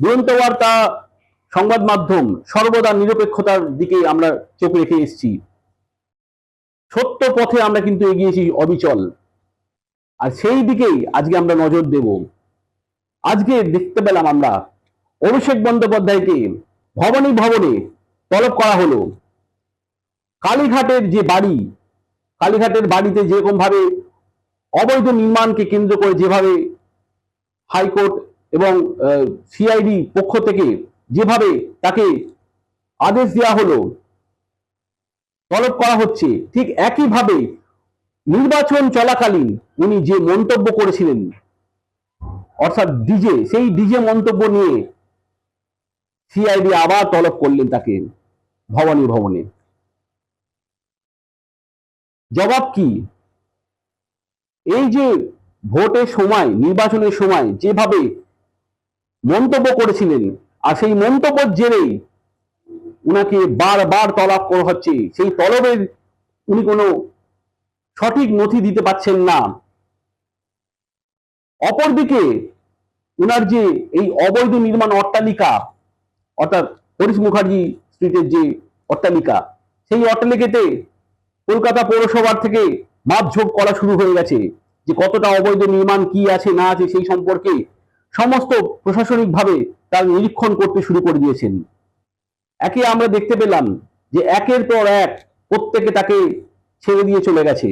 দুরন্ত বার্তা সংবাদ মাধ্যম সর্বদা নিরপেক্ষতার দিকে আমরা চোখ রেখে এসেছি। সত্য পথে আমরা কিন্তু এগিয়েছি অবিচল, আর সেই দিকেই আজকে আমরা নজর দেব। আজকে দেখতে পেলাম আমরা অভিষেক বন্দ্যোপাধ্যায়কে ভবানী ভবনে তলব করা হলো। কালীঘাটের যে বাড়ি, কালীঘাটের বাড়িতে যেরকম ভাবে অবৈধ নির্মাণকে কেন্দ্র করে যেভাবে হাইকোর্ট এবং সিআইডি পক্ষ থেকে যেভাবে তাকে আদেশ দেওয়া হলো, তলব করা হচ্ছে, ঠিক একইভাবে নির্বাচন চলাকালীন উনি যে মন্তব্য করেছিলেন, অর্থাৎ ডিজে, সেই ডিজে মন্তব্য নিয়ে সিআইডি আবার তলব করলেন তাকে ভবানী ভবনে। জবাব কি? এই যে ভোটের সময়, নির্বাচনের সময় যেভাবে মন্তব্য করেছিলেন, আর সেই মন্তব্যের জেরেই উনাকে বারবার তলব করা হচ্ছে। সেই তলবের উনি কোনো সঠিক নথি দিতে পারছেন না। অপরদিকে উনার যে এই অবৈধ নির্মাণ অট্টালিকা, অর্থাৎ হরিশ মুখার্জি স্ট্রিটের যে অট্টালিকা, সেই অট্টালিকাতে কলকাতা পৌরসভার থেকে মাপঝোপ করা শুরু হয়ে গেছে, যে কতটা অবৈধ নির্মাণ কি আছে না আছে সেই সম্পর্কে সমস্ত প্রশাসনিকভাবে তার নিরীক্ষণ করতে শুরু করে দিয়েছেন। একে আমরা দেখতে পেলাম যে একের পর এক প্রত্যেকে তাকে ছেড়ে দিয়ে চলে গেছে,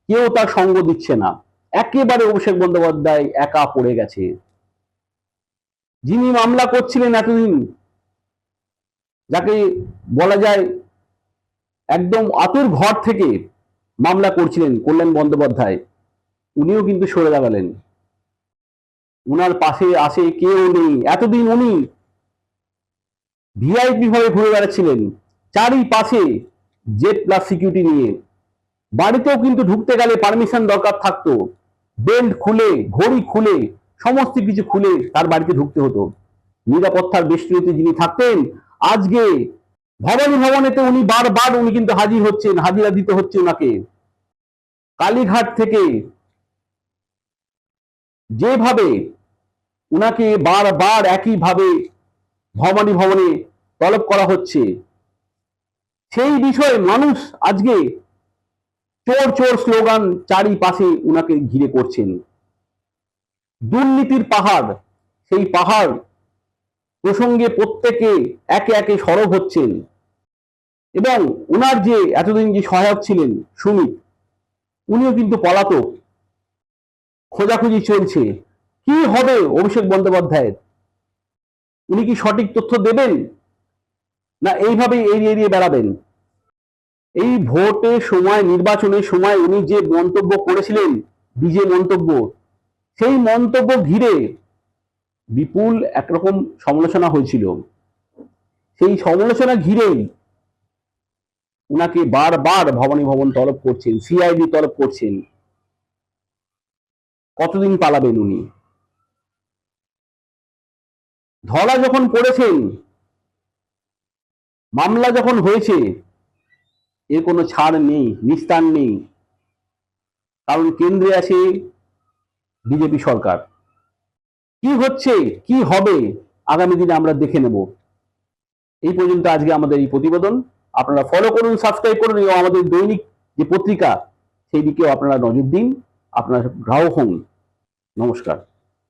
কেউ তার সঙ্গ দিচ্ছে না। একেবারে অভিষেক বন্দ্যোপাধ্যায় একা পড়ে গেছে। যিনি মামলা করছিলেন এতদিন, যাকে বলা যায় একদম আতুর ঘর থেকে মামলা করছিলেন কল্যাণ বন্দ্যোপাধ্যায়, উনিও কিন্তু সরে দাঁড়ালেন। উনার পাশে আসে কেউ নেই। এতদিন উনি ভিআইপি ভাবে ঘুরে বেড়াচ্ছিলেন চারিপাশে জেড প্লাস সিকিউরিটি নিয়ে। বাড়িতেও কিন্তু ঢুকতে গেলে পারমিশন দরকার থাকতো, বেল্ট খুলে, ঘড়ি খুলে, সমস্ত কিছু খুলে তার বাড়িতে ঢুকতে হতো। নিরাপত্তার বেষ্টনীতে যিনি থাকতেন, আজকে ভবানী ভবনেতে উনি বারবার উনি কিন্তু হাজির হচ্ছেন, হাজিরা দিতে হচ্ছে ওনাকে। কালীঘাট থেকে যেভাবে উনাকে বারবার একইভাবে ভবানী ভবনে তলব করা হচ্ছে, সেই বিষয়ে মানুষ আজকে চোর চোর স্লোগান চারিপাশে উনাকে ঘিরে করছেন। দুর্নীতির পাহাড়, সেই পাহাড় প্রসঙ্গে প্রত্যেকে একে একে সরব হচ্ছেন। এবং উনার যে এতদিন যে সহায়ক ছিলেন সুমিত, উনিও কিন্তু পলাতক, খোঁজাখুঁজি চলছে। কি হবে অভিষেক বন্দ্যোপাধ্যায়ের? উনি কি সঠিক তথ্য দেবেন, না এইভাবেই এড়িয়ে এড়িয়ে বেড়াবেন? এই ভোটের সময়, নির্বাচনের সময় উনি যে মন্তব্য করেছিলেন, ডিজে মন্তব্য, সেই মন্তব্য ঘিরে বিপুল একরকম সমালোচনা হয়েছিল। সেই সমালোচনা ঘিরেই উনাকে বারবার ভবানী ভবন তলব করছেন, সিআইডি তলব করছেন। কতদিন পালাবেন উনি? ধরা যখন পড়েছেন, মামলা যখন হয়েছে, এর কোনো ছাড় নেই, নিস্তার নেই। কারণ কেন্দ্রে আছে বিজেপি সরকার। কি হচ্ছে, কি হবে, আগামী দিনে আমরা দেখে নেব। এই পর্যন্ত আজকে আমাদের এই প্রতিবেদন। আপনারা ফলো করুন, সাবস্ক্রাইব করুন, এবং আমাদের দৈনিক যে পত্রিকা সেই দিকেও আপনারা নজর দিন। আপনারা গ্রাহক হন। নমস্কার।